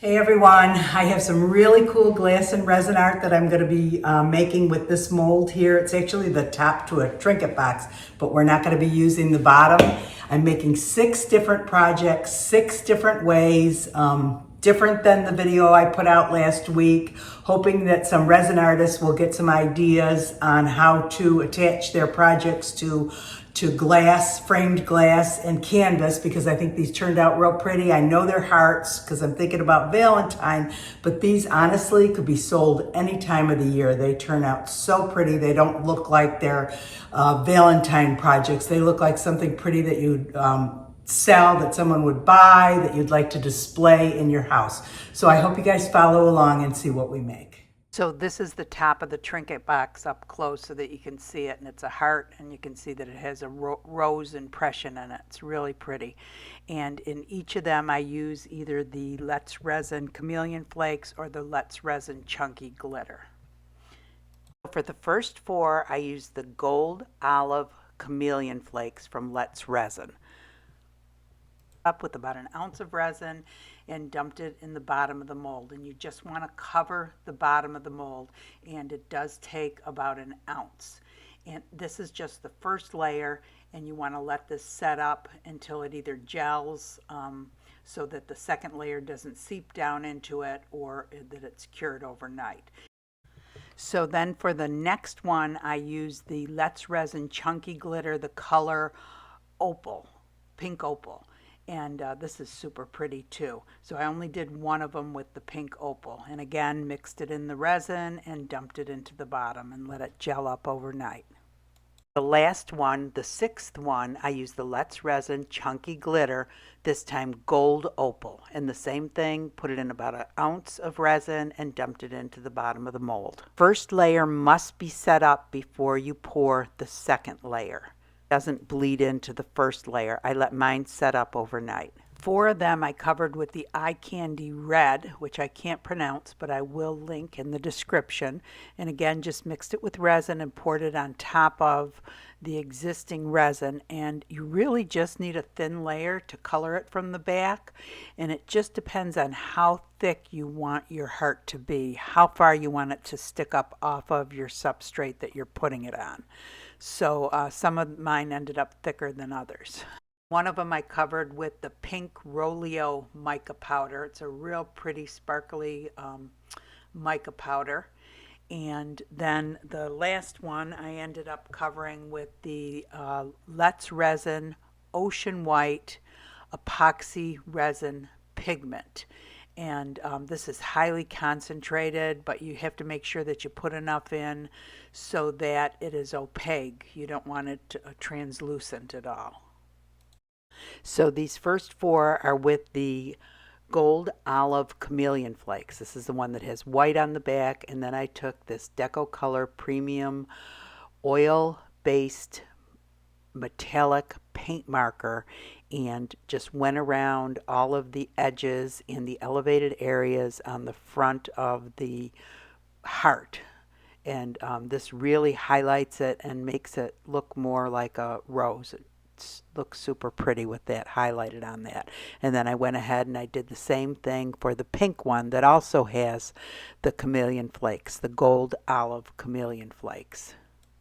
Hey everyone, I have some really cool glass and resin art that I'm going to be making with this mold here. It's actually the top to a trinket box, but we're not going to be using the bottom. I'm making 6 different projects, 6 different ways, different than the video I put out last week, hoping that some resin artists will get some ideas on how to attach their projects to glass, framed glass and canvas, because I think these turned out real pretty. I know they're hearts because I'm thinking about Valentine, but these honestly could be sold any time of the year. They turn out so pretty. They don't look like they're Valentine projects. They look like something pretty that you'd sell, that someone would buy, that you'd like to display in your house. So I hope you guys follow along and see what we make. So this is the top of the trinket box up close so that you can see it, and it's a heart, and you can see that it has a rose impression in it. It's really pretty. And in each of them I use either the Let's Resin Chameleon Flakes or the Let's Resin Chunky Glitter. For the first 4 I used the Gold Olive Chameleon Flakes from Let's Resin. Up with about 1 ounce of resin and dumped it in the bottom of the mold, and you just want to cover the bottom of the mold, and it does take about 1 ounce. And this is just the first layer, and you want to let this set up until it either gels so that the second layer doesn't seep down into it, or that it's cured overnight. So then for the next one I use the Let's Resin Chunky Glitter, the color Opal, pink opal. And this is super pretty too. So I only did one of them with the pink opal, and again mixed it in the resin and dumped it into the bottom and let it gel up overnight. The last one, the 6th one, I used the Let's Resin Chunky Glitter, this time gold opal, and the same thing, put it in about 1 ounce of resin and dumped it into the bottom of the mold. First layer must be set up before you pour the second layer. Doesn't bleed into the first layer. I let mine set up overnight. 4 of them I covered with the Eye Candy Red, which I can't pronounce, but I will link in the description. And again, just mixed it with resin and poured it on top of the existing resin. And you really just need a thin layer to color it from the back. And it just depends on how thick you want your heart to be, how far you want it to stick up off of your substrate that you're putting it on. So some of mine ended up thicker than others. One of them I covered with the pink Roleo mica powder. It's a real pretty sparkly mica powder. And then the last one I ended up covering with the Let's Resin Ocean White Epoxy Resin Pigment. And this is highly concentrated, but you have to make sure that you put enough in so that it is opaque. You don't want it translucent at all. So these first 4 are with the Gold Olive Chameleon Flakes. This is the one that has white on the back, and then I took this DECOR Premium oil-based metallic paint marker and just went around all of the edges in the elevated areas on the front of the heart. And this really highlights it and makes it look more like a rose. It looks super pretty with that highlighted on that. And then I went ahead and I did the same thing for the pink one that also has the chameleon flakes, the Gold Olive Chameleon Flakes.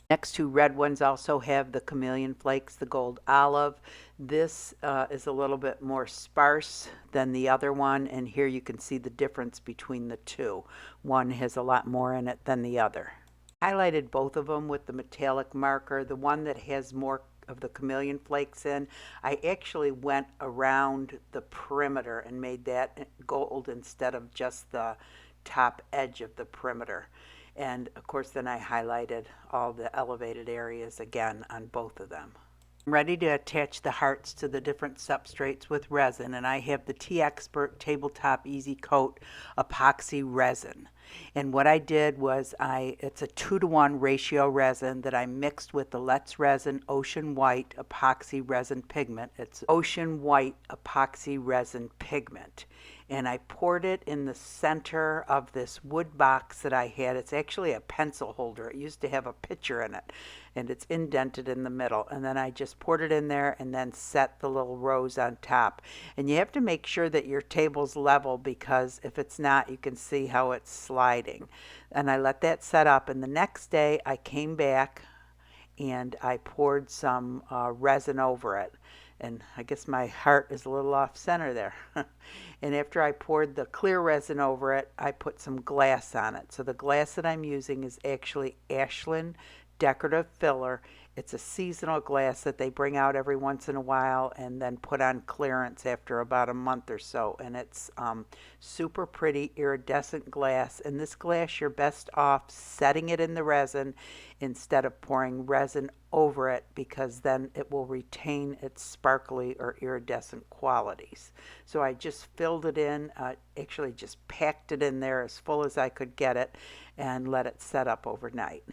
Next 2 red ones also have the chameleon flakes, the gold olive. This is a little bit more sparse than the other one, and here you can see the difference between the 2. One has a lot more in it than the other. I highlighted both of them with the metallic marker. The one that has more of the chameleon flakes in, I actually went around the perimeter and made that gold instead of just the top edge of the perimeter. And of course then I highlighted all the elevated areas again on both of them. I'm ready to attach the hearts to the different substrates with resin, and I have the T-Expert Tabletop Easy Coat Epoxy Resin. And what I did was it's a 2-to-1 ratio resin that I mixed with the Let's Resin Ocean White Epoxy Resin Pigment. It's Ocean White Epoxy Resin Pigment. and I poured it in the center of this wood box that I had. It's actually a pencil holder. It used to have a picture in it, and it's indented in the middle. And then I just poured it in there and then set the little rose on top. And you have to make sure that your table's level, because if it's not, you can see how it's sliding. And I let that set up, and the next day I came back and I poured some resin over it. And I guess my heart is a little off center there. And after I poured the clear resin over it, I put some glass on it. So the glass that I'm using is actually ASHLAND decorative filler. It's a seasonal glass that they bring out every once in a while and then put on clearance after about a month or so. And it's super pretty iridescent glass. And this glass, you're best off setting it in the resin instead of pouring resin over it, because then it will retain its sparkly or iridescent qualities. So I just filled it in, actually just packed it in there as full as I could get it, and let it set up overnight.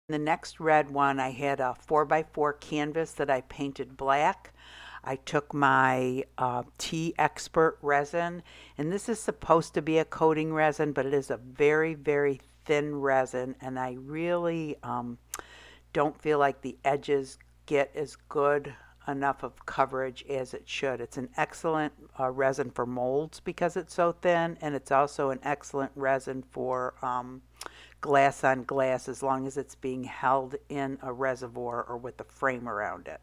The next red one, I had a 4x4 canvas that I painted black. I took my T-Expert resin, and this is supposed to be a coating resin, but it is a very, very thin resin, and I really don't feel like the edges get as good enough of coverage as it should. It's an excellent resin for molds because it's so thin, and it's also an excellent resin for glass on glass, as long as it's being held in a reservoir or with a frame around it.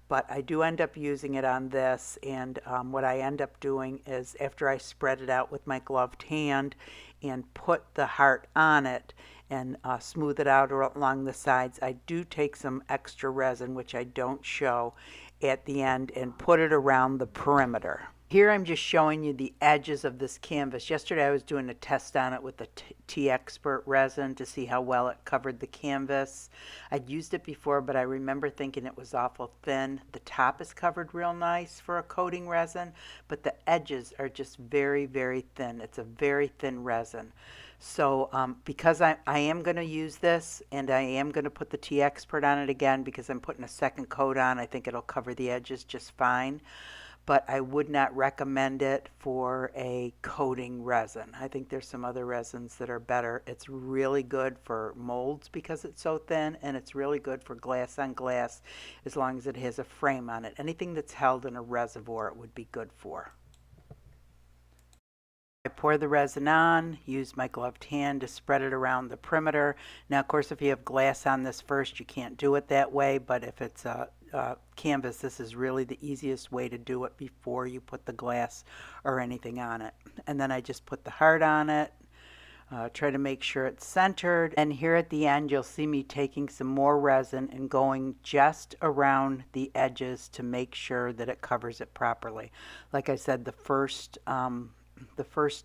But I do end up using it on this, and what I end up doing is, after I spread it out with my gloved hand and put the heart on it and smooth it out along the sides, I do take some extra resin, which I don't show at the end, and put it around the perimeter. Here I'm just showing you the edges of this canvas. Yesterday I was doing a test on it with the T-Expert resin to see how well it covered the canvas. I'd used it before, but I remember thinking it was awful thin. The top is covered real nice for a coating resin, but the edges are just very, very thin. It's a very thin resin. So because I am going to use this, and I am going to put the T-Expert on it again because I'm putting a second coat on, I think it'll cover the edges just fine. But I would not recommend it for a coating resin. I think there's some other resins that are better. It's really good for molds because it's so thin, and it's really good for glass on glass as long as it has a frame on it. Anything that's held in a reservoir it would be good for. I pour the resin on, use my gloved hand to spread it around the perimeter. Now, of course, if you have glass on this first, you can't do it that way, but if it's a canvas, this is really the easiest way to do it before you put the glass or anything on it. And then I just put the heart on it, try to make sure it's centered. And here at the end, you'll see me taking some more resin and going just around the edges to make sure that it covers it properly. Like I said, the first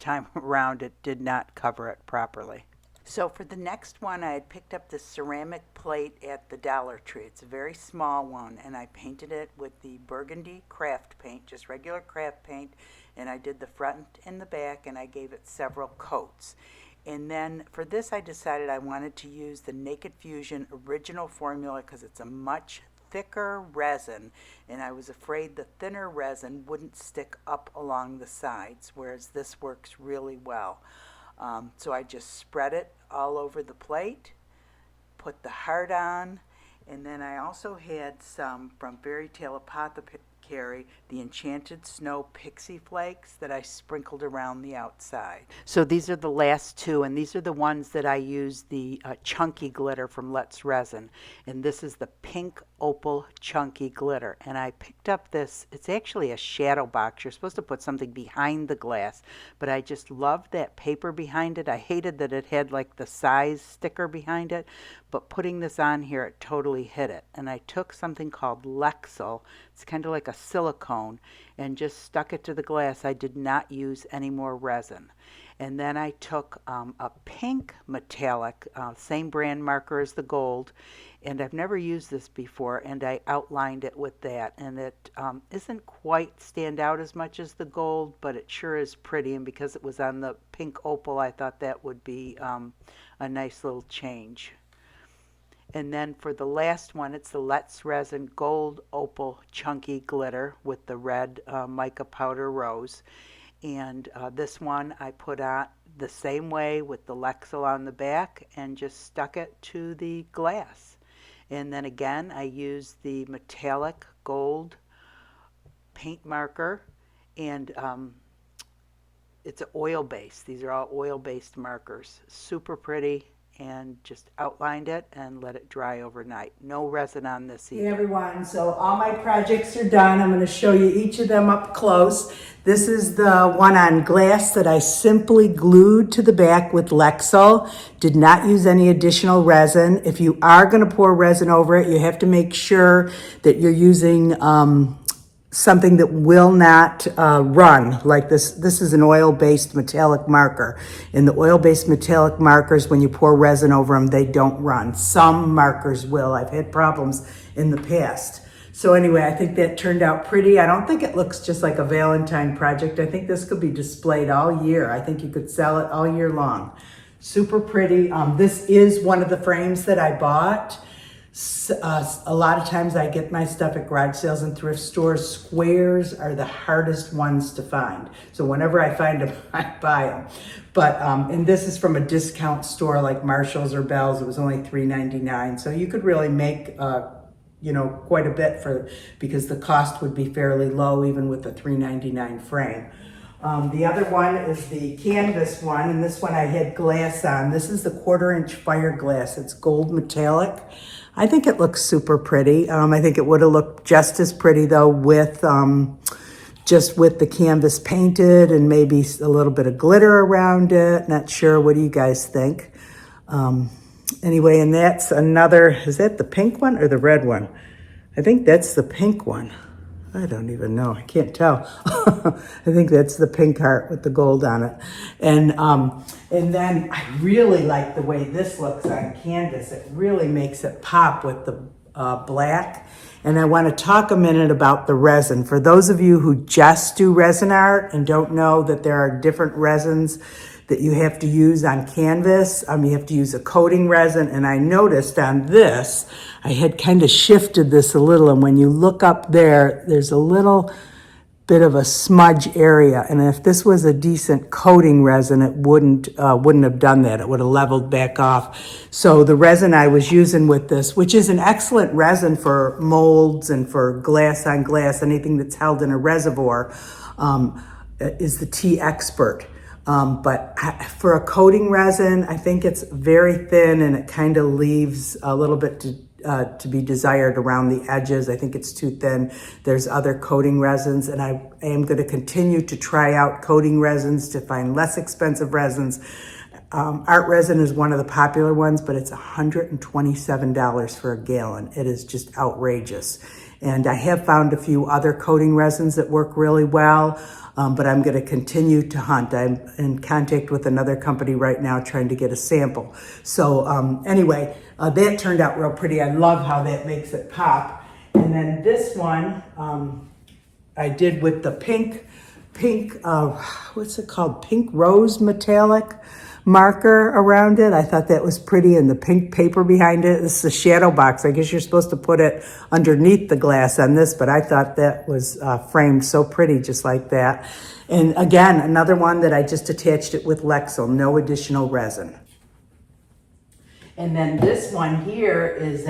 time around, it did not cover it properly. So for the next one, I had picked up this ceramic plate at the Dollar Tree. It's a very small one, and I painted it with the burgundy craft paint, just regular craft paint, and I did the front and the back, and I gave it several coats. And then for this, I decided I wanted to use the Naked Fusion original formula because it's a much thicker resin, and I was afraid the thinner resin wouldn't stick up along the sides, whereas this works really well. So I just spread it all over the plate, put the heart on, and then I also had some from Fairy Tale Apothecary, the Enchanted Snow Pixie Flakes that I sprinkled around the outside. So these are the last two, and these are the ones that I use the chunky glitter from Let's Resin. And this is the pink opal chunky glitter. And I picked up this, it's actually a shadow box. You're supposed to put something behind the glass, but I just loved that paper behind it. I hated that it had like the size sticker behind it, but putting this on here, it totally hit it. And I took something called Lexil. It's kind of like a silicone, and just stuck it to the glass. I did not use any more resin. And then I took a pink metallic, same brand marker as the gold, and I've never used this before, and I outlined it with that. And it isn't quite stand out as much as the gold, but it sure is pretty, and because it was on the pink opal, I thought that would be a nice little change. And then for the last one, it's the Let's Resin Gold Opal Chunky Glitter with the red mica powder rose. And this one I put on the same way with the Lexel on the back and just stuck it to the glass. And then again, I used the metallic gold paint marker, and it's an oil-based. These are all oil-based markers. Super pretty, and just outlined it and let it dry overnight. No resin on this either. Hey everyone, so all my projects are done. I'm going to show you each of them up close. This is the one on glass that I simply glued to the back with Lexel. Did not use any additional resin. If you are going to pour resin over it, you have to make sure that you're using something that will not run, like this. This is an oil-based metallic marker. And the oil-based metallic markers, when you pour resin over them, they don't run. Some markers will. I've had problems in the past. So anyway, I think that turned out pretty. I don't think it looks just like a Valentine project. I think this could be displayed all year. I think you could sell it all year long. Super pretty. This is one of the frames that I bought. A lot of times I get my stuff at garage sales and thrift stores. Squares are the hardest ones to find. So whenever I find them, I buy them. But, and this is from a discount store like Marshall's or Bell's. It was only $3.99. So you could really make, you know, quite a bit because the cost would be fairly low even with the $3.99 frame. The other one is the canvas one, and this one I had glass on. This is the 1/4-inch fire glass. It's gold metallic. I think it looks super pretty. I think it would have looked just as pretty though with just with the canvas painted and maybe a little bit of glitter around it. Not sure. What do you guys think? Anyway, and that's another, is that the pink one or the red one? I think that's the pink one. I don't even know. I can't tell. I think that's the pink heart with the gold on it. And then I really like the way this looks on canvas. It really makes it pop with the black. And I want to talk a minute about the resin. For those of you who just do resin art and don't know that there are different resins that you have to use on canvas. You have to use a coating resin. And I noticed on this, I had kind of shifted this a little. And when you look up there, there's a little bit of a smudge area. And if this was a decent coating resin, it wouldn't have done that. It would have leveled back off. So the resin I was using with this, which is an excellent resin for molds and for glass on glass, anything that's held in a reservoir, is the T-Expert. But for a coating resin, I think it's very thin and it kind of leaves a little bit to be desired around the edges. I think it's too thin. There's other coating resins, and I am going to continue to try out coating resins to find less expensive resins. Art resin is one of the popular ones, but it's $127 for a gallon. It is just outrageous. And I have found a few other coating resins that work really well. But I'm going to continue to hunt. I'm in contact with another company right now trying to get a sample. So anyway, that turned out real pretty. I love how that makes it pop. And then this one I did with the pink, what's it called? Pink rose metallic marker around it. I thought that was pretty, and the pink paper behind it. This is a shadow box. I guess you're supposed to put it underneath the glass on this, but I thought that was framed so pretty just like that. And again, another one that I just attached it with Lexel, no additional resin. And then this one here is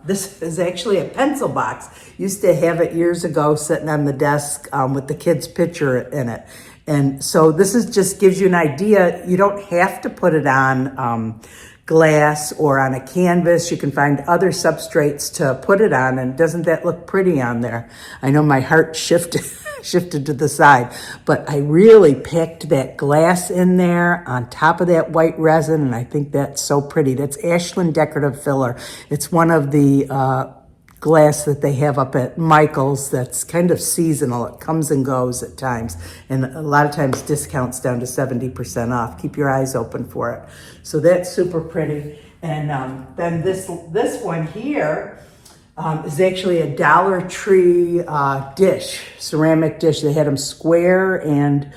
this is actually a pencil box. Used to have it years ago sitting on the desk with the kid's picture in it. And so this is just gives you an idea. You don't have to put it on glass or on a canvas. You can find other substrates to put it on. And doesn't that look pretty on there? I know my heart shifted to the side, but I really packed that glass in there on top of that white resin. And I think that's so pretty. That's ASHLAND decorative filler. It's one of the glass that they have up at Michael's that's kind of seasonal. It comes and goes at times, and a lot of times discounts down to 70% off. Keep your eyes open for it. So that's super pretty. And then this one here is actually a Dollar Tree dish, ceramic dish. They had them square and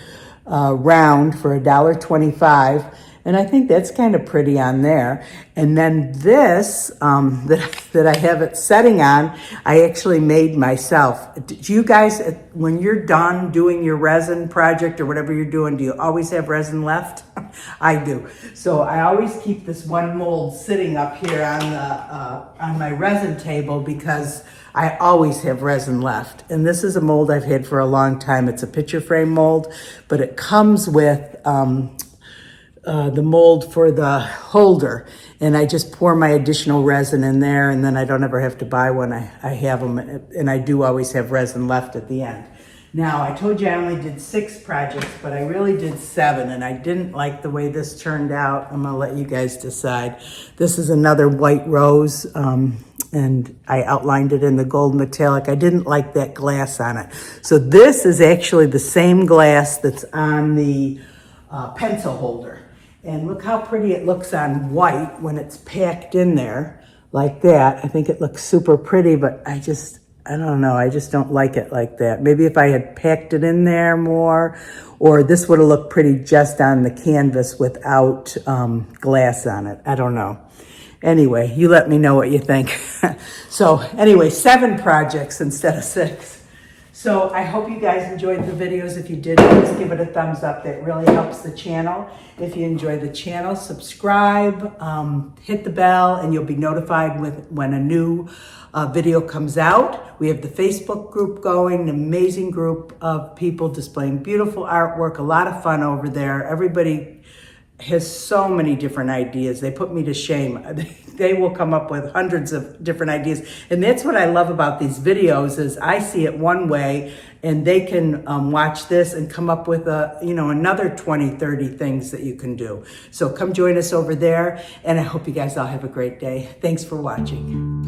round for $1.25. And I think that's kind of pretty on there. And then this, that I have it setting on, I actually made myself. Do you guys, when you're done doing your resin project or whatever you're doing, do you always have resin left? I do. So I always keep this one mold sitting up here on my resin table because I always have resin left. And this is a mold I've had for a long time. It's a picture frame mold, but it comes with the mold for the holder, and I just pour my additional resin in there, and then I don't ever have to buy one. I have them, and I do always have resin left at the end. Now, I told you I only did 6 projects, but I really did 7, and I didn't like the way this turned out. I'm gonna let you guys decide. This is another white rose, and I outlined it in the gold metallic. I didn't like that glass on it. So this is actually the same glass that's on the pencil holder. And look how pretty it looks on white when it's packed in there like that. I think it looks super pretty, but I don't know. I just don't like it like that. Maybe if I had packed it in there more, or this would have looked pretty just on the canvas without glass on it. I don't know. Anyway, you let me know what you think. So anyway, 7 projects instead of 6. So I hope you guys enjoyed the videos. If you did, please give it a thumbs up. That really helps the channel. If you enjoy the channel, subscribe, hit the bell, and you'll be notified when a new video comes out. We have the Facebook group going, an amazing group of people displaying beautiful artwork, a lot of fun over there. Everybody has so many different ideas. They put me to shame. They will come up with hundreds of different ideas. And that's what I love about these videos is I see it one way and they can watch this and come up with another 20, 30 things that you can do. So come join us over there, and I hope you guys all have a great day. Thanks for watching.